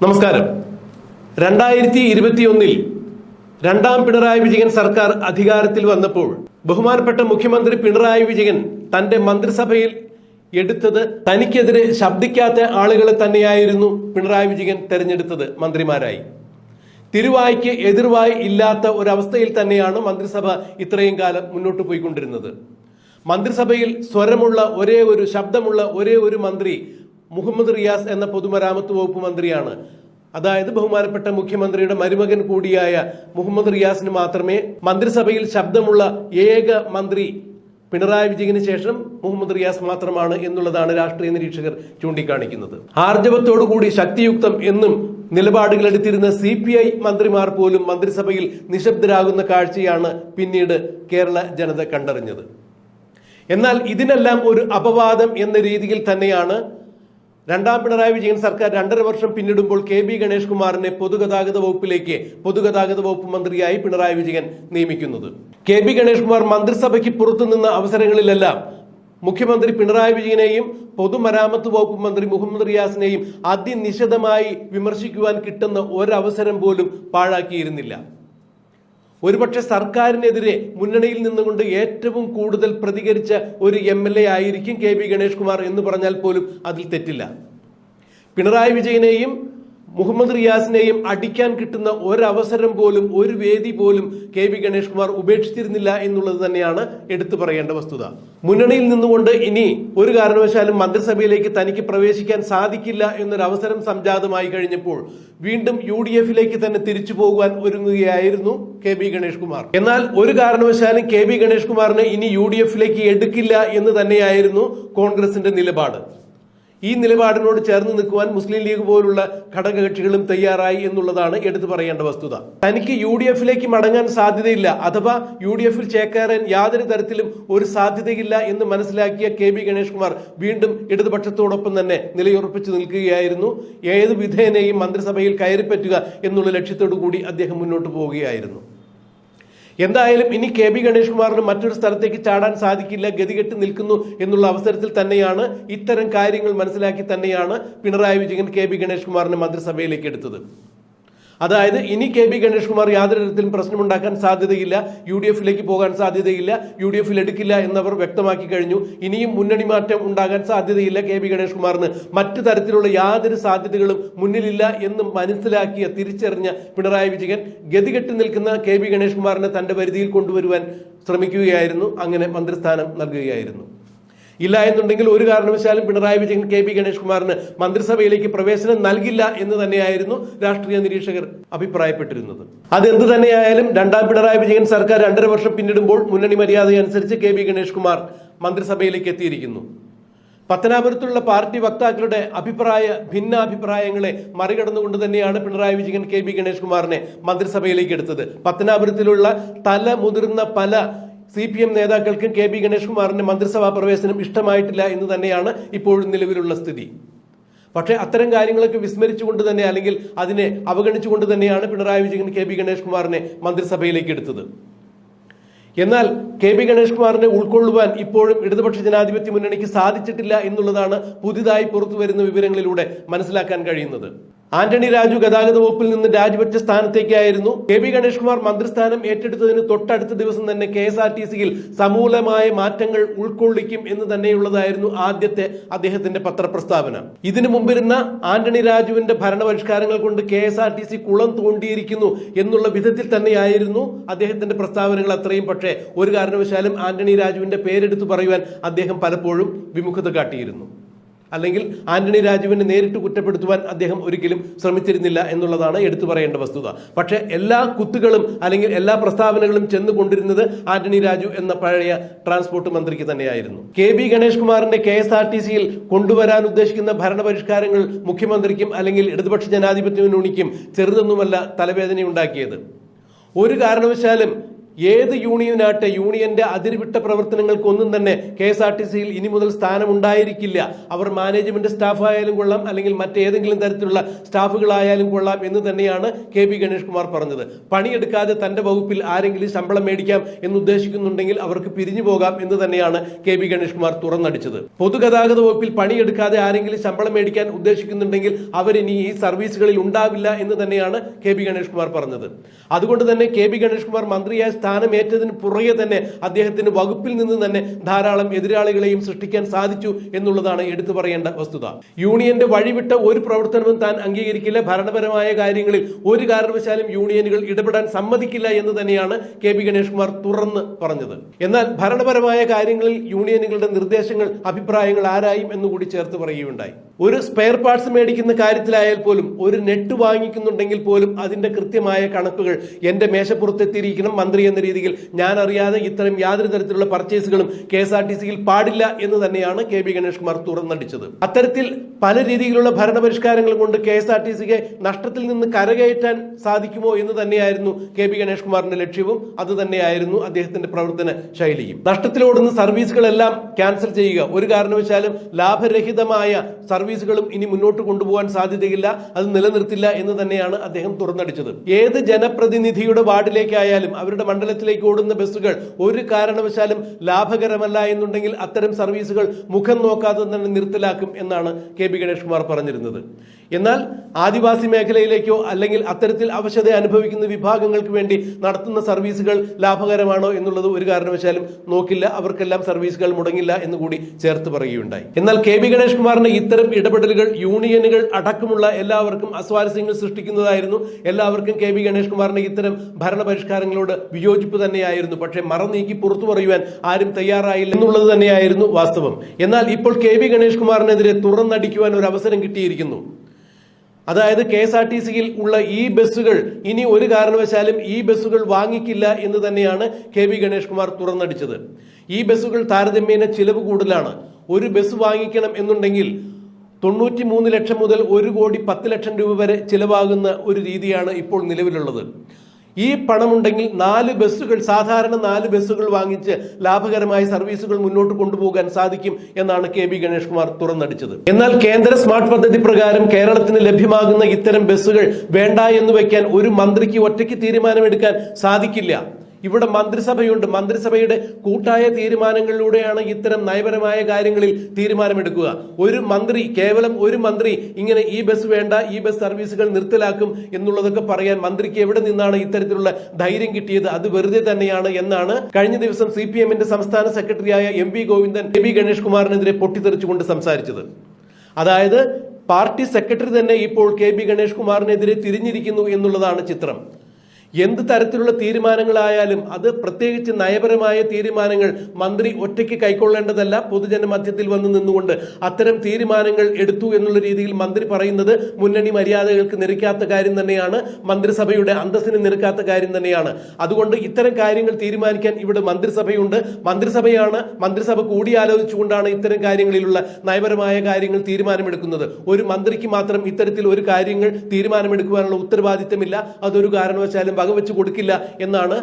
നമസ്കാരം. 2021 രണ്ടാം പിണറായി വിജയൻ സർക്കാർ അധികാരത്തിൽ വന്നപ്പോൾ ബഹുമാനപ്പെട്ട മുഖ്യമന്ത്രി പിണറായി വിജയൻ തന്റെ മന്ത്രിസഭയിൽ എടുത്തത് തനിക്കെതിരെ ശബ്ദിക്കാത്ത ആളുകളെ തന്നെയായിരുന്നു പിണറായി വിജയൻ തെരഞ്ഞെടുത്തത് മന്ത്രിമാരായി. തിരുവായ്ക്ക് എതിർവായി ഇല്ലാത്ത ഒരവസ്ഥയിൽ തന്നെയാണ് മന്ത്രിസഭ ഇത്രയും കാലം മുന്നോട്ട് പോയിക്കൊണ്ടിരുന്നത്. മന്ത്രിസഭയിൽ സ്വരമുള്ള ഒരേ ഒരു ശബ്ദമുള്ള ഒരേ ഒരു മന്ത്രി മുഹമ്മദ് റിയാസ് എന്ന പൊതുമരാമത്ത് വകുപ്പ് മന്ത്രിയാണ്. അതായത് ബഹുമാനപ്പെട്ട മുഖ്യമന്ത്രിയുടെ മരുമകൻ കൂടിയായ മുഹമ്മദ് റിയാസിന് മാത്രമേ മന്ത്രിസഭയിൽ ശബ്ദമുള്ള ഏക മന്ത്രി പിണറായി വിജയന് ശേഷം മുഹമ്മദ് റിയാസ് മാത്രമാണ് എന്നുള്ളതാണ് രാഷ്ട്രീയ നിരീക്ഷകർ ചൂണ്ടിക്കാണിക്കുന്നത്. ആർജവത്തോടുകൂടി ശക്തിയുക്തം എന്നും നിലപാടുകൾ എടുത്തിരുന്ന CPI മന്ത്രിമാർ പോലും മന്ത്രിസഭയിൽ നിശബ്ദരാകുന്ന കാഴ്ചയാണ് പിന്നീട് കേരള ജനത കണ്ടറിഞ്ഞത്. എന്നാൽ ഇതിനെല്ലാം ഒരു അപവാദം എന്ന രീതിയിൽ തന്നെയാണ് രണ്ടാം പിണറായി വിജയൻ സർക്കാർ 2.5 വർഷം പിന്നിടുമ്പോൾ KB ഗണേഷ് കുമാറിനെ പൊതുഗതാഗത വകുപ്പ് മന്ത്രിയായി പിണറായി വിജയൻ നിയമിക്കുന്നത്. KB ഗണേഷ് കുമാർ മന്ത്രിസഭയ്ക്ക് പുറത്തുനിന്ന അവസരങ്ങളിലെല്ലാം മുഖ്യമന്ത്രി പിണറായി വിജയനെയും പൊതുമരാമത്ത് വകുപ്പ് മന്ത്രി മുഹമ്മദ് റിയാസിനെയും അതിനിശിതമായി വിമർശിക്കുവാൻ കിട്ടുന്ന ഒരവസരം പോലും പാഴാക്കിയിരുന്നില്ല. ഒരുപക്ഷെ സർക്കാരിനെതിരെ മുന്നണിയിൽ നിന്നുകൊണ്ട് ഏറ്റവും കൂടുതൽ പ്രതികരിച്ച ഒരു MLA ആയിരിക്കും KB ഗണേഷ് കുമാർ എന്ന് പറഞ്ഞാൽ പോലും അതിൽ തെറ്റില്ല. പിണറായി വിജയനെയും മുഹമ്മദ് റിയാസിനെയും അടിക്കാൻ കിട്ടുന്ന ഒരവസരം പോലും ഒരു വേദി പോലും KB ഗണേഷ് കുമാർ ഉപേക്ഷിച്ചിരുന്നില്ല എന്നുള്ളത് തന്നെയാണ് എടുത്തു പറയേണ്ട വസ്തുത. മുന്നണിയിൽ നിന്നുകൊണ്ട് ഇനി ഒരു കാരണവശാലും മന്ത്രിസഭയിലേക്ക് തനിക്ക് പ്രവേശിക്കാൻ സാധിക്കില്ല എന്നൊരു അവസരം സംജാതമായി കഴിഞ്ഞപ്പോൾ വീണ്ടും UDF തന്നെ തിരിച്ചു പോകുവാൻ ഒരുങ്ങുകയായിരുന്നു KB ഗണേഷ് കുമാർ. എന്നാൽ ഒരു കാരണവശാലും KB ഗണേഷ് കുമാറിനെ ഇനി UDF എടുക്കില്ല എന്ന് തന്നെയായിരുന്നു കോൺഗ്രസിന്റെ നിലപാട്. ഈ നിലപാടിനോട് ചേർന്ന് നിൽക്കുവാൻ മുസ്ലിം ലീഗ് പോലുള്ള ഘടകകക്ഷികളും തയ്യാറായി എന്നുള്ളതാണ് എടുത്തു പറയേണ്ട വസ്തുത. തനിക്ക് UDF മടങ്ങാൻ സാധ്യതയില്ല, അഥവാ UDF ചേക്കേറാൻ യാതൊരു തരത്തിലും ഒരു സാധ്യതയില്ല എന്ന് മനസ്സിലാക്കിയ KB ഗണേഷ് കുമാർ വീണ്ടും ഇടതുപക്ഷത്തോടൊപ്പം തന്നെ നിലയുറപ്പിച്ചു നിൽക്കുകയായിരുന്നു. ഏത് വിധേനയും മന്ത്രിസഭയിൽ കയറിപ്പറ്റുക എന്നുള്ള ലക്ഷ്യത്തോടു കൂടി അദ്ദേഹം മുന്നോട്ട് പോവുകയായിരുന്നു. എന്തായാലും ഇനി KB ഗണേഷ് കുമാറിന് മറ്റൊരു സ്ഥലത്തേക്ക് ചാടാൻ സാധിക്കില്ല, ഗതികെട്ട് നിൽക്കുന്നു എന്നുള്ള അവസരത്തിൽ തന്നെയാണ് ഇത്തരം കാര്യങ്ങൾ മനസ്സിലാക്കി തന്നെയാണ് പിണറായി വിജയൻ KB ഗണേഷ് കുമാറിനെ മന്ത്രിസഭയിലേക്ക് എടുത്തത്. അതായത് ഇനി KB ഗണേഷ് കുമാർ യാതൊരു തരത്തിലും പ്രശ്നമുണ്ടാക്കാൻ സാധ്യതയില്ല, UDF പോകാൻ സാധ്യതയില്ല, UDF എടുക്കില്ല എന്നവർ വ്യക്തമാക്കി കഴിഞ്ഞു. ഇനിയും മുന്നണി മാറ്റം ഉണ്ടാകാൻ സാധ്യതയില്ല, KB ഗണേഷ് കുമാറിന് മറ്റു തരത്തിലുള്ള യാതൊരു സാധ്യതകളും മുന്നിലില്ല എന്ന് മനസ്സിലാക്കിയ തിരിച്ചറിഞ്ഞ പിണറായി വിജയൻ ഗതികെട്ട് നിൽക്കുന്ന KB ഗണേഷ് കുമാറിനെ തന്റെ പരിധിയിൽ കൊണ്ടുവരുവാൻ ശ്രമിക്കുകയായിരുന്നു. അങ്ങനെ മന്ത്രിസ്ഥാനം നൽകുകയായിരുന്നു. ഇല്ല എന്നുണ്ടെങ്കിൽ ഒരു കാരണവശാലും പിണറായി വിജയൻ KB ഗണേഷ് കുമാറിന് മന്ത്രിസഭയിലേക്ക് പ്രവേശനം നൽകില്ല എന്ന് തന്നെയായിരുന്നു രാഷ്ട്രീയ നിരീക്ഷകർ അഭിപ്രായപ്പെട്ടിരുന്നത്. അതെന്ത് തന്നെയായാലും രണ്ടാം പിണറായി വിജയൻ സർക്കാർ 2.5 വർഷം പിന്നിടുമ്പോൾ മുന്നണി മര്യാദയനുസരിച്ച് KB ഗണേഷ് കുമാർ മന്ത്രിസഭയിലേക്ക് എത്തിയിരിക്കുന്നു. പത്തനാപുരത്തുള്ള പാർട്ടി വക്താക്കളുടെ ഭിന്നാഭിപ്രായങ്ങളെ മറികടന്നുകൊണ്ട് തന്നെയാണ് പിണറായി വിജയൻ KB ഗണേഷ് കുമാറിനെ മന്ത്രിസഭയിലേക്ക് എടുത്തത്. പത്തനാപുരത്തിലുള്ള മുതിർന്ന പല CPM നേതാക്കൾക്കും KB ഗണേഷ് കുമാറിന്റെ മന്ത്രിസഭാ പ്രവേശനം ഇഷ്ടമായിട്ടില്ല എന്ന് തന്നെയാണ് ഇപ്പോഴും നിലവിലുള്ള സ്ഥിതി. പക്ഷേ അത്തരം കാര്യങ്ങളൊക്കെ വിസ്മരിച്ചുകൊണ്ട് തന്നെ അല്ലെങ്കിൽ അതിനെ അവഗണിച്ചുകൊണ്ട് തന്നെയാണ് പിണറായി വിജയൻ KB ഗണേഷ് കുമാറിനെ മന്ത്രിസഭയിലേക്ക് എടുത്തത്. എന്നാൽ KB ഗണേഷ് കുമാറിനെ ഉൾക്കൊള്ളുവാൻ ഇപ്പോഴും ഇടതുപക്ഷ ജനാധിപത്യ മുന്നണിക്ക് സാധിച്ചിട്ടില്ല എന്നുള്ളതാണ് പുതിയതായി പുറത്തു വരുന്ന വിവരങ്ങളിലൂടെ മനസ്സിലാക്കാൻ കഴിയുന്നത്. ആന്റണി രാജു ഗതാഗത വകുപ്പിൽ നിന്ന് രാജിവെച്ച സ്ഥാനത്തേക്കായിരുന്നു KB ഗണേഷ് കുമാർ മന്ത്രിസ്ഥാനം ഏറ്റെടുത്തതിന് തൊട്ടടുത്ത ദിവസം തന്നെ KSRTCയിൽ സമൂലമായ മാറ്റങ്ങൾ ഉൾക്കൊള്ളിക്കും എന്ന് തന്നെയുള്ളതായിരുന്നു ആദ്യത്തെ അദ്ദേഹത്തിന്റെ പത്രപ്രസ്താവന. ഇതിനു മുമ്പിരുന്ന ആന്റണി രാജുവിന്റെ ഭരണപരിഷ്കാരങ്ങൾ കൊണ്ട് KSRTC കുളം തോണ്ടിയിരിക്കുന്നു എന്നുള്ള വിധത്തിൽ തന്നെയായിരുന്നു അദ്ദേഹത്തിന്റെ പ്രസ്താവനകൾ അത്രയും. പക്ഷേ ഒരു കാരണവശാലും ആന്റണി രാജുവിന്റെ പേരെടുത്തു പറയുവാൻ അദ്ദേഹം പലപ്പോഴും വിമുഖത കാട്ടിയിരുന്നു. അല്ലെങ്കിൽ ആന്റണി രാജുവിനെ നേരിട്ട് കുറ്റപ്പെടുത്തുവാൻ അദ്ദേഹം ഒരിക്കലും ശ്രമിച്ചിരുന്നില്ല എന്നുള്ളതാണ് എടുത്തു പറയേണ്ട വസ്തുത. പക്ഷെ എല്ലാ കുത്തുകളും അല്ലെങ്കിൽ എല്ലാ പ്രസ്താവനകളും ചെന്നുകൊണ്ടിരുന്നത് ആന്റണി രാജു എന്ന പഴയ ട്രാൻസ്പോർട്ട് മന്ത്രിക്ക് തന്നെയായിരുന്നു. KB ഗണേഷ് കുമാറിന്റെ KSRTCയിൽ കൊണ്ടുവരാൻ ഉദ്ദേശിക്കുന്ന ഭരണപരിഷ്കാരങ്ങൾ മുഖ്യമന്ത്രിക്കും അല്ലെങ്കിൽ ഇടതുപക്ഷ ജനാധിപത്യ മുന്നണിക്കും ചെറുതൊന്നുമല്ല തലവേദനയുണ്ടാക്കിയത്. ഒരു കാരണവശാലും ഏത് യൂണിയനാട്ടെ യൂണിയന്റെ അതിർവിട്ട പ്രവർത്തനങ്ങൾക്കൊന്നും തന്നെ KSRTCയിൽ ഇനി മുതൽ സ്ഥാനം ഉണ്ടായിരിക്കില്ല. അവർ മാനേജ്മെന്റ് സ്റ്റാഫ് ആയാലും കൊള്ളാം, അല്ലെങ്കിൽ മറ്റേതെങ്കിലും തരത്തിലുള്ള സ്റ്റാഫുകളായാലും കൊള്ളാം എന്ന് തന്നെയാണ് KB ഗണേഷ് കുമാർ പറഞ്ഞത്. പണിയെടുക്കാതെ തന്റെ വകുപ്പിൽ ആരെങ്കിലും ശമ്പളം മേടിക്കാം എന്ന് ഉദ്ദേശിക്കുന്നുണ്ടെങ്കിൽ അവർക്ക് പിരിഞ്ഞു പോകാം എന്ന് തന്നെയാണ് KB ഗണേഷ് കുമാർ തുറന്നടിച്ചത്. പൊതുഗതാഗത വകുപ്പിൽ പണിയെടുക്കാതെ ആരെങ്കിലും ശമ്പളം മേടിക്കാൻ ഉദ്ദേശിക്കുന്നുണ്ടെങ്കിൽ അവരിനി ഈ സർവീസുകളിൽ ഉണ്ടാവില്ല എന്ന് തന്നെയാണ് KB ഗണേഷ് കുമാർ പറഞ്ഞത്. അതുകൊണ്ട് തന്നെ KB ഗണേഷ് കുമാർ മന്ത്രിയായ സ്ഥാനമേറ്റതിന് പുറകെ തന്നെ അദ്ദേഹത്തിന് വകുപ്പിൽ നിന്ന് തന്നെ ധാരാളം എതിരാളികളെയും സൃഷ്ടിക്കാൻ സാധിച്ചു എന്നുള്ളതാണ് എടുത്തു പറയേണ്ട വസ്തുത. യൂണിയന്റെ വഴിവിട്ട ഒരു പ്രവർത്തനവും താൻ അംഗീകരിക്കില്ല. ഭരണപരമായ കാര്യങ്ങളിൽ ഒരു കാരണവശാലും യൂണിയനുകൾ ഇടപെടാൻ സമ്മതിക്കില്ല എന്ന് തന്നെയാണ് KB ഗണേഷ് കുമാർ തുറന്ന് പറഞ്ഞത്. എന്നാൽ ഭരണപരമായ കാര്യങ്ങളിൽ യൂണിയനുകളുടെ നിർദ്ദേശങ്ങൾ, അഭിപ്രായങ്ങൾ ആരായും എന്നുകൂടി ചേർത്ത് പറയുകയുണ്ടായി. ഒരു സ്പെയർ പാർട്സ് മേടിക്കുന്ന കാര്യത്തിലായാൽ പോലും, ഒരു നെറ്റ് വാങ്ങിക്കുന്നുണ്ടെങ്കിൽ പോലും അതിന്റെ കൃത്യമായ കണക്കുകൾ എന്റെ മേശപ്പുറത്തെത്തിയിരിക്കണം. മന്ത്രി എന്ന രീതിയിൽ ഞാൻ അറിയാതെ ഇത്തരം യാതൊരു തരത്തിലുള്ള പർച്ചേസുകളും KSRTCയിൽ പാടില്ല എന്ന് തന്നെയാണ് KB ഗണേഷ് കുമാർ തുറന്നടിച്ചത്. അത്തരത്തിൽ പല രീതിയിലുള്ള ഭരണപരിഷ്കാരങ്ങൾ കൊണ്ട് KSRTCയെ നഷ്ടത്തിൽ നിന്ന് കരകയറ്റാൻ സാധിക്കുമോ എന്ന് തന്നെയായിരുന്നു KB ഗണേഷ് കുമാറിന്റെ ലക്ഷ്യവും അത് തന്നെയായിരുന്നു അദ്ദേഹത്തിന്റെ പ്രവർത്തന ശൈലിയും. നഷ്ടത്തിലോടുന്ന സർവീസുകളെല്ലാം ക്യാൻസൽ ചെയ്യുക, ഒരു കാരണവശാലും ലാഭരഹിതമായ സർവീസുകളും ഇനി മുന്നോട്ട് കൊണ്ടുപോകാൻ സാധ്യതയില്ല, അത് നിലനിർത്തില്ല എന്ന് തന്നെയാണ് അദ്ദേഹം തുറന്നടിച്ചത്. ഏത് ജനപ്രതിനിധിയുടെ വാർഡിലേക്കായാലും അവരുടെ മണ്ഡലത്തിലേക്ക് ഓടുന്ന ബസ്സുകൾ ഒരു കാരണവശാലും ലാഭകരമല്ല എന്നുണ്ടെങ്കിൽ അത്തരം സർവീസുകൾ മുഖം നോക്കാതെ തന്നെ നിർത്തലാക്കും എന്നാണ് KB ഗണേഷ് കുമാർ പറഞ്ഞിരുന്നത്. എന്നാൽ ആദിവാസി മേഖലയിലേക്കോ അല്ലെങ്കിൽ അത്തരത്തിൽ അവശത അനുഭവിക്കുന്ന വിഭാഗങ്ങൾക്ക് വേണ്ടി നടത്തുന്ന സർവീസുകൾ ലാഭകരമാണോ എന്നുള്ളത് ഒരു കാരണവശാലും നോക്കില്ല, അവർക്കെല്ലാം സർവീസുകൾ മുടങ്ങില്ല എന്ന് കൂടി ചേർത്ത് പറയുകയുണ്ടായി. എന്നാൽ KB ഗണേഷ് കുമാറിന്റെ ഇത്തരം ഇടപെടലുകൾ യൂണിയനുകൾ അടക്കമുള്ള എല്ലാവർക്കും അസ്വാരസ്യങ്ങൾ സൃഷ്ടിക്കുന്നതായിരുന്നു. എല്ലാവർക്കും KB ഗണേഷ് കുമാറിന്റെ ഇത്തരം ഭരണപരിഷ്കാരങ്ങളോട് വിയോജിപ്പ് തന്നെയായിരുന്നു. പക്ഷേ മറനീക്കി പുറത്തു പറയുവാൻ ആരും തയ്യാറായില്ല എന്നുള്ളത് തന്നെയായിരുന്നു വാസ്തവം. എന്നാൽ ഇപ്പോൾ KB ഗണേഷ് കുമാറിനെതിരെ തുറന്നടിക്കുവാൻ ഒരു അവസരം കിട്ടിയിരിക്കുന്നു. അതായത് KSRTCയിൽ ഉള്ള ഈ ബസ്സുകൾ ഇനി ഒരു കാരണവശാലും ഈ ബസ്സുകൾ വാങ്ങിക്കില്ല എന്ന് തന്നെയാണ് KB ഗണേഷ് കുമാർ തുറന്നടിച്ചത്. ഈ ബസ്സുകൾ താരതമ്യേന ചിലവ് കൂടുതലാണ്. ഒരു ബസ് വാങ്ങിക്കണം എന്നുണ്ടെങ്കിൽ 93 ലക്ഷം മുതൽ 1,10,00,000 രൂപ വരെ ചിലവാകുന്ന ഒരു രീതിയാണ് ഇപ്പോൾ നിലവിലുള്ളത്. ഈ പണമുണ്ടെങ്കിൽ 4 ബസ്സുകൾ, സാധാരണ 4 ബസ്സുകൾ വാങ്ങിച്ച് ലാഭകരമായ സർവീസുകൾ മുന്നോട്ട് കൊണ്ടുപോകാൻ സാധിക്കും എന്നാണ് KB ഗണേഷ് കുമാർ തുറന്നടിച്ചത്. എന്നാൽ കേന്ദ്ര സ്മാർട്ട് പദ്ധതി പ്രകാരം കേരളത്തിന് ലഭ്യമാകുന്ന ഇത്തരം ബസ്സുകൾ വേണ്ട എന്ന് വെക്കാൻ ഒരു മന്ത്രിക്ക് ഒറ്റയ്ക്ക് തീരുമാനമെടുക്കാൻ സാധിക്കില്ല. ഇവിടെ മന്ത്രിസഭയുണ്ട്. മന്ത്രിസഭയുടെ കൂട്ടായ തീരുമാനങ്ങളിലൂടെയാണ് ഇത്തരം നയപരമായ കാര്യങ്ങളിൽ തീരുമാനമെടുക്കുക. ഒരു മന്ത്രി, കേവലം ഒരു മന്ത്രി ഇങ്ങനെ ഈ ബസ് വേണ്ട, ഈ ബസ് സർവീസുകൾ നിർത്തലാക്കും എന്നുള്ളതൊക്കെ പറയാൻ മന്ത്രിക്ക് എവിടെ നിന്നാണ് ഇത്തരത്തിലുള്ള ധൈര്യം കിട്ടിയത്? അത് വെറുതെ തന്നെയാണ് എന്നാണ് കഴിഞ്ഞ ദിവസം CPMന്റെ സംസ്ഥാന സെക്രട്ടറിയായ MP ഗോവിന്ദൻ KB ഗണേഷ് കുമാറിനെതിരെ പൊട്ടിത്തെറിച്ചുകൊണ്ട് സംസാരിച്ചത്. അതായത് പാർട്ടി സെക്രട്ടറി തന്നെ ഇപ്പോൾ KB ഗണേഷ് കുമാറിനെതിരെ തിരിഞ്ഞിരിക്കുന്നു എന്നുള്ളതാണ് ചിത്രം. എന്ത് തരത്തിലുള്ള തീരുമാനങ്ങളായാലും അത് പ്രത്യേകിച്ച് നയപരമായ തീരുമാനങ്ങൾ മന്ത്രി ഒറ്റയ്ക്ക് കൈക്കൊള്ളേണ്ടതല്ല. പൊതുജന മധ്യത്തിൽ വന്ന് നിന്നുകൊണ്ട് അത്തരം തീരുമാനങ്ങൾ എടുത്തു എന്നുള്ള രീതിയിൽ മന്ത്രി പറയുന്നത് മുന്നണി മര്യാദകൾക്ക് നിരക്കാത്ത കാര്യം തന്നെയാണ്, മന്ത്രിസഭയുടെ അന്തസ്സിന് നിരക്കാത്ത കാര്യം തന്നെയാണ്. അതുകൊണ്ട് ഇത്തരം കാര്യങ്ങൾ തീരുമാനിക്കാൻ ഇവിടെ മന്ത്രിസഭയുണ്ട്. മന്ത്രിസഭ കൂടിയാലോചിച്ചുകൊണ്ടാണ് ഇത്തരം കാര്യങ്ങളിലുള്ള നയപരമായ കാര്യങ്ങൾ തീരുമാനമെടുക്കുന്നത്. ഒരു മന്ത്രിക്ക് മാത്രം ഇത്തരത്തിൽ ഒരു കാര്യങ്ങൾ തീരുമാനമെടുക്കുവാനുള്ള ഉത്തരവാദിത്തമില്ല. അതൊരു കാരണവശാലും വകവെച്ച് കൊടുക്കില്ല എന്നാണ്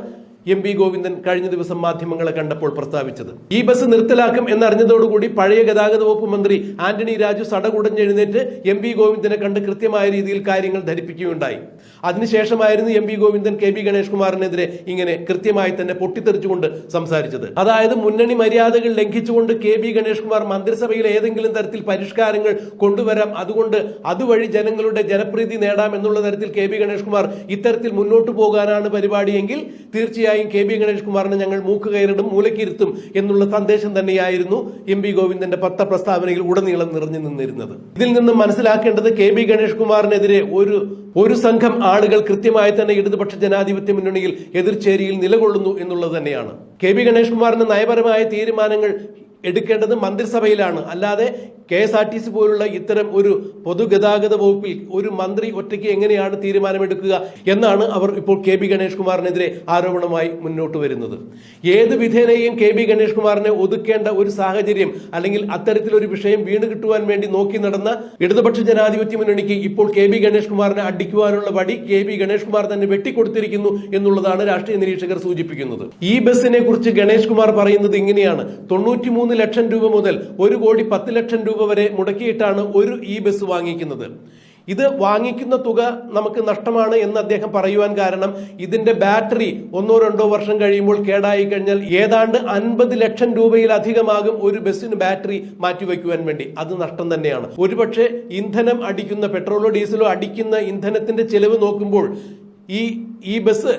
MP ഗോവിന്ദൻ കഴിഞ്ഞ ദിവസം മാധ്യമങ്ങളെ കണ്ടപ്പോൾ പ്രസ്താവിച്ചത്. ഈ ബസ് നിർത്തലാക്കും എന്നറിഞ്ഞതോടുകൂടി പഴയ ഗതാഗത വകുപ്പ് മന്ത്രി ആന്റണി രാജു സടകുടഞ്ഞെഴുന്നേറ്റ് MP ഗോവിന്ദനെ കണ്ട് കൃത്യമായ രീതിയിൽ കാര്യങ്ങൾ ധരിപ്പിക്കുകയുണ്ടായി. അതിനുശേഷമായിരുന്നു MP ഗോവിന്ദൻ KB ഗണേഷ് കുമാറിനെതിരെ ഇങ്ങനെ കൃത്യമായി തന്നെ പൊട്ടിത്തെറിച്ചുകൊണ്ട് സംസാരിച്ചത്. അതായത് മുന്നണി മര്യാദകൾ ലംഘിച്ചുകൊണ്ട് KB ഗണേഷ് കുമാർ മന്ത്രിസഭയിൽ ഏതെങ്കിലും തരത്തിൽ പരിഷ്കാരങ്ങൾ കൊണ്ടുവരാം, അതുകൊണ്ട് അതുവഴി ജനങ്ങളുടെ ജനപ്രീതി നേടാം എന്നുള്ള തരത്തിൽ KB ഗണേഷ് കുമാർ ഇത്തരത്തിൽ മുന്നോട്ട് പോകാനാണ് പരിപാടിയെങ്കിൽ തീർച്ചയായും KB ഗണേഷ് കുമാറിനെ ഞങ്ങൾ മൂക്കുകയറിടും, മൂലക്കിരുത്തും എന്നുള്ള സന്ദേശം തന്നെയായിരുന്നു MP ഗോവിന്ദന്റെ പത്രപ്രസ്താവനയിൽ ഉടനീളം നിറഞ്ഞു നിന്നിരുന്നത്. ഇതിൽ നിന്നും മനസ്സിലാക്കേണ്ടത് KB ഗണേഷ് കുമാറിനെതിരെ ഒരു സംഘം ആളുകൾ കൃത്യമായി തന്നെ ഇടതുപക്ഷ ജനാധിപത്യ മുന്നണിയിൽ എതിർചേരിയിൽ നിലകൊള്ളുന്നു എന്നുള്ളത് തന്നെയാണ്. KB ഗണേഷ് കുമാറിന് നയപരമായ തീരുമാനങ്ങൾ എടുക്കേണ്ടത് മന്ത്രിസഭയിലാണ്, അല്ലാതെ KSRTC പോലുള്ള ഇത്തരം ഒരു പൊതുഗതാഗത വകുപ്പിൽ ഒരു മന്ത്രി ഒറ്റയ്ക്ക് എങ്ങനെയാണ് തീരുമാനമെടുക്കുക എന്നാണ് അവർ ഇപ്പോൾ KB ഗണേഷ് കുമാറിനെതിരെ ആരോപണമായി മുന്നോട്ട് വരുന്നത്. ഏത് വിധേനയും KB ഗണേഷ് കുമാറിനെ ഒതുക്കേണ്ട ഒരു സാഹചര്യം അല്ലെങ്കിൽ അത്തരത്തിലൊരു വിഷയം വീണ് കിട്ടുവാൻ വേണ്ടി നോക്കി നടന്ന ഇടതുപക്ഷ ജനാധിപത്യ മുന്നണിക്ക് ഇപ്പോൾ KB ഗണേഷ് കുമാറിനെ അടിക്കുവാനുള്ള വടി KB ഗണേഷ് കുമാർ തന്നെ വെട്ടിക്കൊടുത്തിരിക്കുന്നു എന്നുള്ളതാണ് രാഷ്ട്രീയ നിരീക്ഷകർ സൂചിപ്പിക്കുന്നത്. ഈ ബസ്സിനെ കുറിച്ച് ഗണേഷ് കുമാർ പറയുന്നത് ഇങ്ങനെയാണ്: 93 ലക്ഷം രൂപ മുതൽ 1,10 ലക്ഷം രൂപ വരെ മുടക്കിയിട്ടാണ് ഒരു ഈ ബസ് വാങ്ങിക്കുന്നത്. ഇത് വാങ്ങിക്കുന്ന തുക നമുക്ക് നഷ്ടമാണ് എന്ന് അദ്ദേഹം പറയുവാൻ കാരണം ഇതിന്റെ ബാറ്ററി 1-2 വർഷം കഴിയുമ്പോൾ കേടായി കഴിഞ്ഞാൽ ഏതാണ്ട് 50 ലക്ഷം രൂപയിലധികമാകും ഒരു ബസ്സിന് ബാറ്ററി മാറ്റിവെക്കുവാൻ വേണ്ടി. അത് നഷ്ടം തന്നെയാണ്. ഒരുപക്ഷെ ഇന്ധനം അടിക്കുന്ന പെട്രോളോ ഡീസലോ അടിക്കുന്ന ഇന്ധനത്തിന്റെ ചെലവ് നോക്കുമ്പോൾ ഈ ബസ്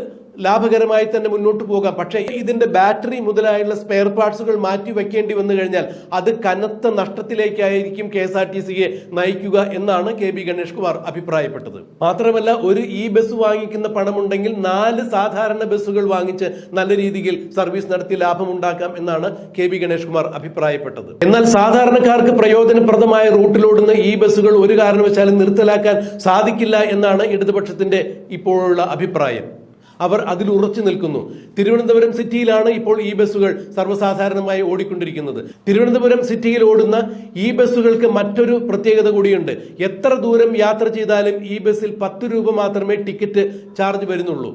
ലാഭകരമായി തന്നെ മുന്നോട്ട് പോകാം. പക്ഷേ ഇതിന്റെ ബാറ്ററി മുതലായുള്ള സ്പെയർ പാർട്സുകൾ മാറ്റി വെക്കേണ്ടി വന്നു കഴിഞ്ഞാൽ അത് കനത്ത നഷ്ടത്തിലേക്കായിരിക്കും KSRTCയെ നയിക്കുക എന്നാണ് KB ഗണേഷ് കുമാർ അഭിപ്രായപ്പെട്ടത്. മാത്രമല്ല, ഒരു ഈ ബസ് വാങ്ങിക്കുന്ന പണമുണ്ടെങ്കിൽ 4 സാധാരണ ബസ്സുകൾ വാങ്ങിച്ച് നല്ല രീതിയിൽ സർവീസ് നടത്തി ലാഭമുണ്ടാക്കാം എന്നാണ് KB ഗണേഷ് കുമാർ അഭിപ്രായപ്പെട്ടത്. എന്നാൽ സാധാരണക്കാർക്ക് പ്രയോജനപ്രദമായ റൂട്ടിലോടുന്ന ഈ ബസ്സുകൾ ഒരു കാരണവശാലും നിർത്തലാക്കാൻ സാധിക്കില്ല എന്നാണ് ഇടതുപക്ഷത്തിന്റെ ഇപ്പോഴുള്ള അഭിപ്രായം. അവർ അതിൽ ഉറച്ചു നിൽക്കുന്നു. തിരുവനന്തപുരം സിറ്റിയിലാണ് ഇപ്പോൾ ഈ ബസ്സുകൾ സർവ്വസാധാരണമായി ഓടിക്കൊണ്ടിരിക്കുന്നത്. തിരുവനന്തപുരം സിറ്റിയിൽ ഓടുന്ന ഈ ബസ്സുകൾക്ക് മറ്റൊരു പ്രത്യേകത കൂടിയുണ്ട്. എത്ര ദൂരം യാത്ര ചെയ്താലും ഈ ബസ്സിൽ 10 രൂപ മാത്രമേ ടിക്കറ്റ് ചാർജ് വരുന്നുള്ളൂ.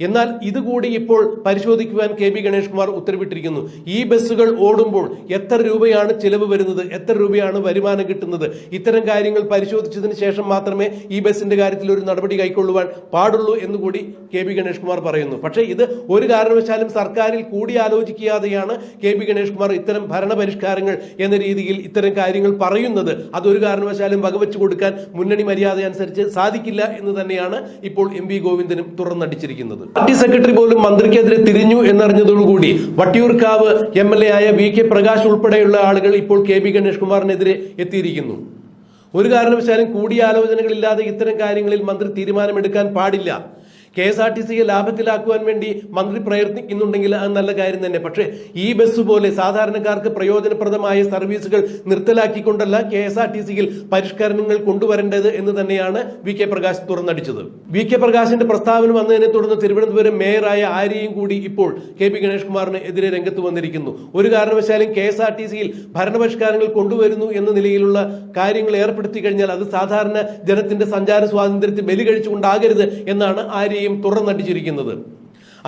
എന്നാൽ ഇതുകൂടി ഇപ്പോൾ പരിശോധിക്കുവാൻ KB ഗണേഷ് കുമാർ ഉത്തരവിട്ടിരിക്കുന്നു. ഈ ബസ്സുകൾ ഓടുമ്പോൾ എത്ര രൂപയാണ് ചിലവ് വരുന്നത്, എത്ര രൂപയാണ് വരുമാനം കിട്ടുന്നത്, ഇത്തരം കാര്യങ്ങൾ പരിശോധിച്ചതിന് ശേഷം മാത്രമേ ഈ ബസ്സിന്റെ കാര്യത്തിൽ ഒരു നടപടി കൈക്കൊള്ളുവാൻ പാടുള്ളൂ എന്നുകൂടി KB ഗണേഷ് കുമാർ പറയുന്നു. പക്ഷേ ഇത് ഒരു കാരണവശാലും സർക്കാരിൽ കൂടിയാലോചിക്കാതെയാണ് KB ഗണേഷ് കുമാർ ഇത്തരം ഭരണപരിഷ്കാരങ്ങൾ എന്ന രീതിയിൽ ഇത്തരം കാര്യങ്ങൾ പറയുന്നത്. അതൊരു കാരണവശാലും വകവെച്ചു കൊടുക്കാൻ മുന്നണി മര്യാദ അനുസരിച്ച് സാധിക്കില്ല എന്ന് തന്നെയാണ് ഇപ്പോൾ MV ഗോവിന്ദനും തുറന്നടിച്ചിരിക്കുന്നത്. പാർട്ടി സെക്രട്ടറി പോലും മന്ത്രിക്കെതിരെ തിരിഞ്ഞു എന്നറിഞ്ഞതോടുകൂടി വട്ടിയൂർക്കാവ് MLA ആയ VK പ്രകാശ് ഉൾപ്പെടെയുള്ള ആളുകൾ ഇപ്പോൾ KB ഗണേഷ് കുമാറിനെതിരെ എത്തിയിരിക്കുന്നു. ഒരു കാരണവശാലും കൂടിയാലോചനകളില്ലാതെ ഇത്തരം കാര്യങ്ങളിൽ മന്ത്രി തീരുമാനമെടുക്കാൻ പാടില്ല. KSRTCയെ ലാഭത്തിലാക്കുവാൻ വേണ്ടി മന്ത്രി പ്രയത്നിക്കുന്നുണ്ടെങ്കിൽ അത് നല്ല കാര്യം തന്നെ. പക്ഷേ ഈ ബസ് പോലെ സാധാരണക്കാർക്ക് പ്രയോജനപ്രദമായ സർവീസുകൾ നിർത്തലാക്കിക്കൊണ്ടല്ല KSRTCയിൽ പരിഷ്കരണങ്ങൾ കൊണ്ടുവരേണ്ടത് എന്ന് തന്നെയാണ് VK പ്രകാശ് തുറന്നടിച്ചത്. VK പ്രകാശിന്റെ പ്രസ്താവന വന്നതിനെ തുടർന്ന് തിരുവനന്തപുരം മേയറായ ആര്യയും കൂടി ഇപ്പോൾ KB ഗണേഷ് കുമാറിന് എതിരെ രംഗത്ത് വന്നിരിക്കുന്നു. ഒരു കാരണവശാലും KSRTCയിൽ ഭരണപരിഷ്കാരങ്ങൾ കൊണ്ടുവരുന്നു എന്ന നിലയിലുള്ള കാര്യങ്ങൾ ഏർപ്പെടുത്തി കഴിഞ്ഞാൽ അത് സാധാരണ ജനത്തിന്റെ സഞ്ചാര സ്വാതന്ത്ര്യത്തെ ബലി കഴിച്ചുകൊണ്ടാകരുത് എന്നാണ് ആര്യ തുറന്നടിച്ചിരിക്കുന്നത്.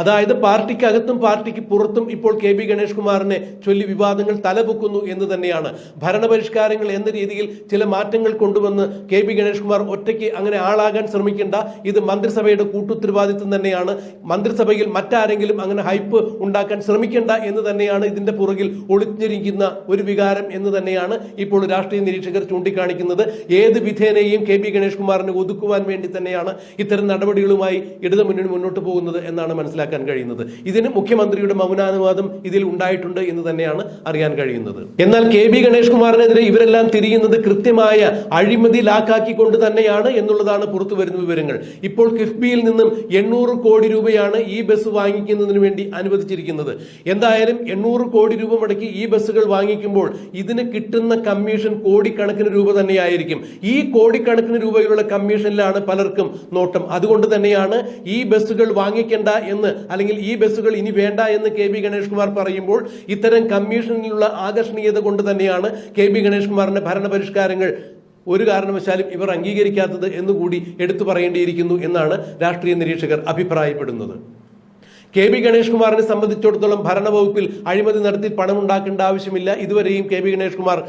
അതായത് പാർട്ടിക്കകത്തും പാർട്ടിക്ക് പുറത്തും ഇപ്പോൾ KB ഗണേഷ് കുമാറിനെ ചൊല്ലി വിവാദങ്ങൾ തലപൊക്കുന്നു എന്ന് തന്നെയാണ്. ഭരണപരിഷ്കാരങ്ങൾ എന്ന രീതിയിൽ ചില മാറ്റങ്ങൾ കൊണ്ടുവന്ന് KB ഗണേഷ് കുമാർ ഒറ്റയ്ക്ക് അങ്ങനെ ആളാകാൻ ശ്രമിക്കേണ്ട. ഇത് മന്ത്രിസഭയുടെ കൂട്ടുത്തരവാദിത്വം തന്നെയാണ്. മന്ത്രിസഭയിൽ മറ്റാരെങ്കിലും അങ്ങനെ ഹൈപ്പ് ഉണ്ടാക്കാൻ ശ്രമിക്കേണ്ട എന്ന് തന്നെയാണ് ഇതിന്റെ പുറകിൽ ഒളിഞ്ഞിരിക്കുന്ന ഒരു വികാരം എന്ന് തന്നെയാണ് ഇപ്പോൾ രാഷ്ട്രീയ നിരീക്ഷകർ ചൂണ്ടിക്കാണിക്കുന്നത്. ഏത് വിധേനയും KB ഗണേഷ് കുമാറിനെ ഒതുക്കുവാൻ വേണ്ടി തന്നെയാണ് ഇത്തരം നടപടികളുമായി ഇടതുമുന്നണി മുന്നോട്ട് പോകുന്നത് എന്നാണ് മനസ്സിലാക്കുന്നത് കഴിയുന്നത്. ഇതിന് മുഖ്യമന്ത്രിയുടെ മൗനാനുവാദം ഇതിൽ ഉണ്ടായിട്ടുണ്ട് എന്ന് തന്നെയാണ് അറിയാൻ കഴിയുന്നത്. എന്നാൽ KB ഗണേഷ് കുമാറിനെതിരെ ഇവരെല്ലാം തിരിയുന്നത് കൃത്യമായ അഴിമതി ലാക്കാക്കിക്കൊണ്ട് തന്നെയാണ് എന്നുള്ളതാണ് പുറത്തു വരുന്ന വിവരങ്ങൾ. ഇപ്പോൾ കിഫ്ബിയിൽ നിന്നും 800 കോടി രൂപയാണ് ഈ ബസ് വാങ്ങിക്കുന്നതിന് വേണ്ടി അനുവദിച്ചിരിക്കുന്നത്. എന്തായാലും 800 കോടി രൂപ മുടക്കി ഈ ബസ്സുകൾ വാങ്ങിക്കുമ്പോൾ ഇതിന് കിട്ടുന്ന കമ്മീഷൻ കോടിക്കണക്കിന് രൂപ തന്നെയായിരിക്കും. ഈ കോടിക്കണക്കിന് രൂപയിലുള്ള കമ്മീഷനിലാണ് പലർക്കും നോട്ടം. അതുകൊണ്ട് തന്നെയാണ് ഈ ബസ്സുകൾ വാങ്ങിക്കേണ്ട എന്ന് അല്ലെങ്കിൽ ഈ ബസ്സുകൾ ഇനി വേണ്ട എന്ന് KB ഗണേഷ് കുമാർ പറയുമ്പോൾ ഇത്തരം കമ്മീഷനിലുള്ള ആകർഷണീയത കൊണ്ട് തന്നെയാണ് KB ഗണേഷ് കുമാറിന്റെ ഭരണപരിഷ്കാരങ്ങൾ ഒരു കാരണവശാലും ഇവർ അംഗീകരിക്കാത്തത് എന്നുകൂടി എടുത്തു പറയേണ്ടിയിരിക്കുന്നു എന്നാണ് രാഷ്ട്രീയ നിരീക്ഷകർ അഭിപ്രായപ്പെടുന്നത്. KB ഗണേഷ് കുമാറിനെ സംബന്ധിച്ചിടത്തോളം ഭരണവകുപ്പിൽ അഴിമതി നടത്തി പണമുണ്ടാക്കേണ്ട ആവശ്യമില്ല. ഇതുവരെയും KB ഗണേഷ് കുമാർ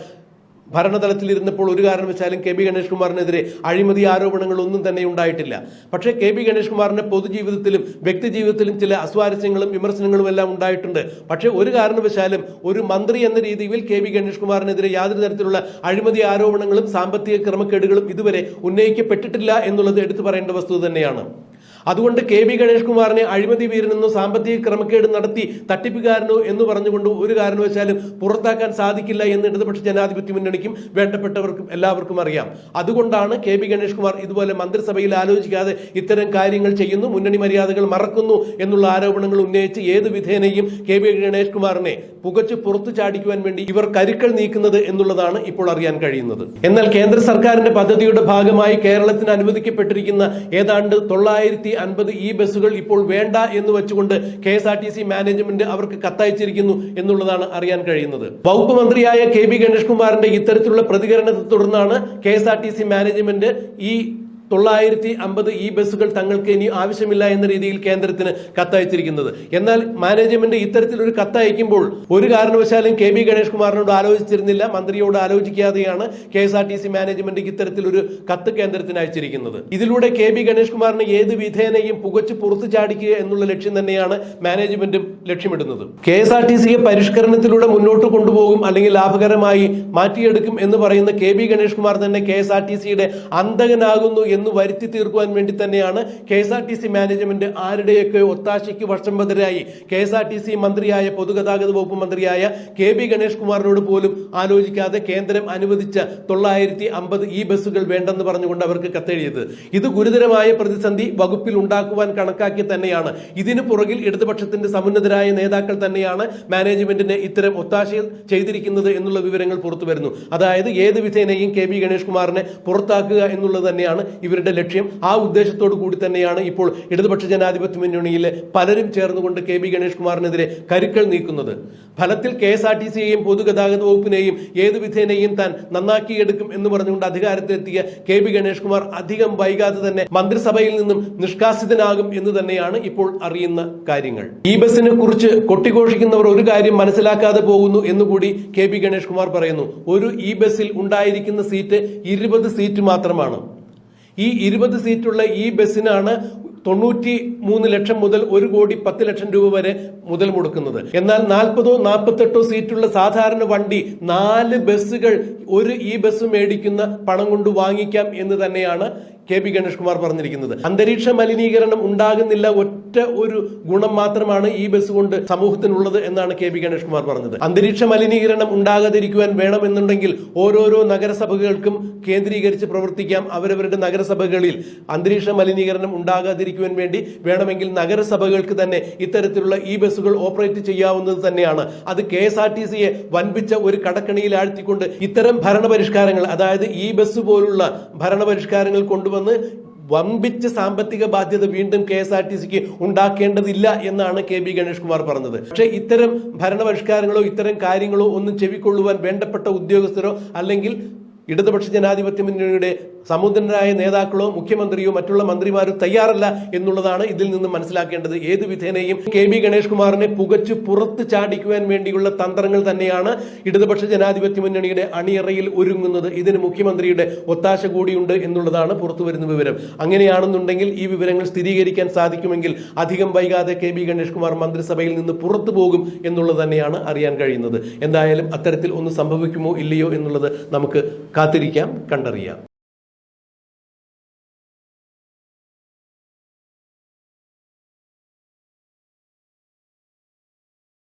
ഭരണതലത്തിലിരുന്നപ്പോൾ ഒരു കാരണവശാലും KB ഗണേഷ് കുമാറിനെതിരെ അഴിമതി ആരോപണങ്ങൾ ഒന്നും തന്നെ ഉണ്ടായിട്ടില്ല. പക്ഷേ KB ഗണേഷ് കുമാറിന്റെ പൊതുജീവിതത്തിലും വ്യക്തിജീവിതത്തിലും ചില അസ്വാരസ്യങ്ങളും വിമർശനങ്ങളും എല്ലാം ഉണ്ടായിട്ടുണ്ട്. പക്ഷേ ഒരു കാരണവശാലും ഒരു മന്ത്രി എന്ന രീതിയിൽ KB ഗണേഷ് കുമാറിനെതിരെ യാതൊരു തരത്തിലുള്ള അഴിമതി ആരോപണങ്ങളും സാമ്പത്തിക ക്രമക്കേടുകളും ഇതുവരെ ഉന്നയിക്കപ്പെട്ടിട്ടില്ല എന്നുള്ളത് എടുത്തു പറയേണ്ട വസ്തുത തന്നെയാണ്. അതുകൊണ്ട് കെ ബി ഗണേഷ് കുമാറിനെ അഴിമതി വീരനെന്നോ സാമ്പത്തിക ക്രമക്കേട് നടത്തി തട്ടിപ്പുകാരനോ എന്ന് പറഞ്ഞുകൊണ്ട് ഒരു കാരണവശാലും പുറത്താക്കാൻ സാധിക്കില്ല എന്ന് ഇടതുപക്ഷ ജനാധിപത്യ മുന്നണിക്കും വേണ്ടപ്പെട്ടവർക്കും എല്ലാവർക്കും അറിയാം. അതുകൊണ്ടാണ് കെ ബി ഗണേഷ് കുമാർ ഇതുപോലെ മന്ത്രിസഭയിൽ ആലോചിക്കാതെ ഇത്തരം കാര്യങ്ങൾ ചെയ്യുന്നു, മുന്നണി മര്യാദകൾ മറക്കുന്നു എന്നുള്ള ആരോപണങ്ങൾ ഉന്നയിച്ച് ഏത് വിധേനയും കെ ബി ഗണേഷ് കുമാറിനെ പുകച്ചു പുറത്തു ചാടിക്കുവാൻ വേണ്ടി ഇവർ കരുക്കൾ നീക്കുന്നത് എന്നുള്ളതാണ് ഇപ്പോൾ അറിയാൻ കഴിയുന്നത്. എന്നാൽ കേന്ദ്ര സർക്കാരിന്റെ പദ്ധതിയുടെ ഭാഗമായി കേരളത്തിന് അനുവദിക്കപ്പെട്ടിരിക്കുന്ന ഏതാണ്ട് 950 ഈ ബസ്സുകൾ ഇപ്പോൾ വേണ്ട എന്ന് വെച്ചുകൊണ്ട് KSRTC മാനേജ്മെന്റ് അവർക്ക് കത്തയച്ചിരിക്കുന്നു എന്നുള്ളതാണ് അറിയാൻ കഴിയുന്നത്. വകുപ്പ് മന്ത്രിയായ കെ ബി ഗണേഷ് കുമാറിന്റെ ഇത്തരത്തിലുള്ള പ്രതികരണത്തെ തുടർന്നാണ് KSRTC മാനേജ്മെന്റ് ഈ 950 ഈ ബസ്സുകൾ തങ്ങൾക്ക് ഇനി ആവശ്യമില്ല എന്ന രീതിയിൽ കേന്ദ്രത്തിന് കത്തയച്ചിരിക്കുന്നത്. എന്നാൽ മാനേജ്മെന്റ് ഇത്തരത്തിലൊരു കത്തയക്കുമ്പോൾ ഒരു കാരണവശാലും കെ ബി ഗണേഷ് കുമാറിനോട് ആലോചിച്ചിരുന്നില്ല, മന്ത്രിയോട് ആലോചിക്കാതെയാണ് KSRTC മാനേജ്മെന്റ് ഇത്തരത്തിലൊരു കത്ത് കേന്ദ്രത്തിന് അയച്ചിരിക്കുന്നത്. ഇതിലൂടെ കെ ബി ഗണേഷ് കുമാറിനെ ഏത് വിധേനയും പുകച്ചു പുറത്തു ചാടിക്കുക എന്നുള്ള ലക്ഷ്യം തന്നെയാണ് മാനേജ്മെന്റും ലക്ഷ്യമിടുന്നത്. KSRTCയെ പരിഷ്കരണത്തിലൂടെ മുന്നോട്ട് കൊണ്ടുപോകും അല്ലെങ്കിൽ ലാഭകരമായി മാറ്റിയെടുക്കും എന്ന് പറയുന്ന കെ ബി ഗണേഷ് കുമാർ തന്നെ KSRTCയുടെ അന്തകനാകുന്നു എന്ന് വരുത്തി തീർക്കുവാൻ വേണ്ടി തന്നെയാണ് KSRTC മാനേജ്മെന്റ് ആരുടെയൊക്കെ ഒത്താശയ്ക്ക് വശംബദ്ധരായി KSRTC മന്ത്രിയായ പൊതുഗതാഗത വകുപ്പ് മന്ത്രിയായ കെ ബി ഗണേഷ് കുമാറിനോട് പോലും ആലോചിക്കാതെ കേന്ദ്രം അനുവദിച്ച 950 ഈ ബസ്സുകൾ വേണ്ടെന്ന് പറഞ്ഞുകൊണ്ട് അവർക്ക് കത്തെഴുതിയത്. ഇത് ഗുരുതരമായ പ്രതിസന്ധി വകുപ്പിൽ ഉണ്ടാക്കുവാൻ കണക്കാക്കി തന്നെയാണ്. ഇതിനു പുറകിൽ ഇടതുപക്ഷത്തിന്റെ സമുന്നതരായ നേതാക്കൾ തന്നെയാണ് മാനേജ്മെന്റിന് ഇത്തരം ഒത്താശ ചെയ്തിരിക്കുന്നത് എന്നുള്ള വിവരങ്ങൾ പുറത്തു വരുന്നു. അതായത് ഏത് വിധേനയും കെ ബി ഗണേഷ് കുമാറിനെ പുറത്താക്കുക എന്നുള്ളത് തന്നെയാണ് ഇവരുടെ ലക്ഷ്യം. ആ ഉദ്ദേശത്തോടു കൂടി തന്നെയാണ് ഇപ്പോൾ ഇടതുപക്ഷ ജനാധിപത്യ മുന്നണിയിലെ പലരും ചേർന്നുകൊണ്ട് കെ ബി ഗണേഷ് കുമാറിനെതിരെ കരുക്കൾ നീക്കുന്നത്. ഫലത്തിൽ KSRTCയെയും പൊതുഗതാഗത വകുപ്പിനെയും ഏത് വിധേനയും താൻ നന്നാക്കിയെടുക്കും എന്ന് പറഞ്ഞുകൊണ്ട് അധികാരത്തിലെത്തിയ കെ ബി ഗണേഷ് കുമാർ അധികം വൈകാതെ തന്നെ മന്ത്രിസഭയിൽ നിന്നും നിഷ്കാസിതനാകും എന്ന് തന്നെയാണ് ഇപ്പോൾ അറിയുന്ന കാര്യങ്ങൾ. ഈ ബസ്സിനെ കുറിച്ച് കൊട്ടിഘോഷിക്കുന്നവർ ഒരു കാര്യം മനസ്സിലാക്കാതെ പോകുന്നു എന്നുകൂടി കെ ബി ഗണേഷ് കുമാർ പറയുന്നു. ഒരു ഈ ബസ്സിൽ ഉണ്ടായിരിക്കുന്ന സീറ്റ് 20 സീറ്റ് മാത്രമാണ്. ഈ 20 സീറ്റുള്ള ഈ ബസ്സിനാണ് 93 ലക്ഷം മുതൽ 1,10 ലക്ഷം രൂപ വരെ മുതൽ മുടക്കുന്നത്. എന്നാൽ 40ഓ 48ഓ സീറ്റുള്ള സാധാരണ വണ്ടി 4 ബസ്സുകൾ ഒരു ഈ ബസ് മേടിക്കുന്ന പണം കൊണ്ട് വാങ്ങിക്കാം എന്ന് തന്നെയാണ് കെ ബി ഗണേഷ് കുമാർ പറഞ്ഞിരിക്കുന്നത്. അന്തരീക്ഷ മലിനീകരണം ഉണ്ടാകുന്നില്ല, ഒറ്റ ഒരു ഗുണം മാത്രമാണ് ഈ ബസ് കൊണ്ട് സമൂഹത്തിനുള്ളത് എന്നാണ് കെ ബി ഗണേഷ് കുമാർ പറഞ്ഞത്. അന്തരീക്ഷ മലിനീകരണം ഉണ്ടാകാതിരിക്കുവാൻ വേണമെന്നുണ്ടെങ്കിൽ ഓരോരോ നഗരസഭകൾക്കും കേന്ദ്രീകരിച്ച് പ്രവർത്തിക്കാം. അവരവരുടെ നഗരസഭകളിൽ അന്തരീക്ഷ മലിനീകരണം ഉണ്ടാകാതിരിക്കുവാൻ വേണ്ടി വേണമെങ്കിൽ നഗരസഭകൾക്ക് തന്നെ ഇത്തരത്തിലുള്ള ഈ ബസ്സുകൾ ഓപ്പറേറ്റ് ചെയ്യാവുന്നത് തന്നെയാണ്. അത് KSRTCയെ വൻപിച്ച ഒരു കടക്കണിയിൽ ആഴ്ത്തിക്കൊണ്ട് ഇത്തരം ഭരണപരിഷ്കാരങ്ങൾ, അതായത് ഈ ബസ് പോലുള്ള ഭരണപരിഷ്കാരങ്ങൾ കൊണ്ടുവന്ന് വമ്പിച്ച സാമ്പത്തിക ബാധ്യത വീണ്ടും KSRTCക്ക് ഉണ്ടാക്കേണ്ടതില്ല എന്നാണ് കെ ബി ഗണേഷ് കുമാർ പറഞ്ഞത്. പക്ഷേ ഇത്തരം ഭരണപരിഷ്കാരങ്ങളോ ഇത്തരം കാര്യങ്ങളോ ഒന്നും ചെവിക്കൊള്ളുവാൻ വേണ്ടപ്പെട്ട ഉദ്യോഗസ്ഥരോ അല്ലെങ്കിൽ ഇടതുപക്ഷ ജനാധിപത്യ മുന്നണിയുടെ സമുന്നതരായ നേതാക്കളോ മുഖ്യമന്ത്രിയോ മറ്റുള്ള മന്ത്രിമാരോ തയ്യാറല്ല എന്നുള്ളതാണ് ഇതിൽ നിന്ന് മനസ്സിലാക്കേണ്ടത്. ഏത് വിധേനയും കെ ബി ഗണേഷ് കുമാറിനെ പുകച്ചു പുറത്ത് ചാടിക്കുവാൻ വേണ്ടിയുള്ള തന്ത്രങ്ങൾ തന്നെയാണ് ഇടതുപക്ഷ ജനാധിപത്യ മുന്നണിയുടെ അണിയറയിൽ ഒരുങ്ങുന്നത്. ഇതിന് മുഖ്യമന്ത്രിയുടെ ഒത്താശ കൂടിയുണ്ട് എന്നുള്ളതാണ് പുറത്തു വരുന്ന വിവരം. അങ്ങനെയാണെന്നുണ്ടെങ്കിൽ ഈ വിവരങ്ങൾ സ്ഥിരീകരിക്കാൻ സാധിക്കുമെങ്കിൽ അധികം വൈകാതെ കെ ബി ഗണേഷ് കുമാർ മന്ത്രിസഭയിൽ നിന്ന് പുറത്തു പോകും എന്നുള്ളത് തന്നെയാണ് അറിയാൻ കഴിയുന്നത്. എന്തായാലും അത്തരത്തിൽ ഒന്ന് സംഭവിക്കുമോ ഇല്ലയോ എന്നുള്ളത് നമുക്ക് കാത്തിരിക്കാം, കണ്ടറിയാം.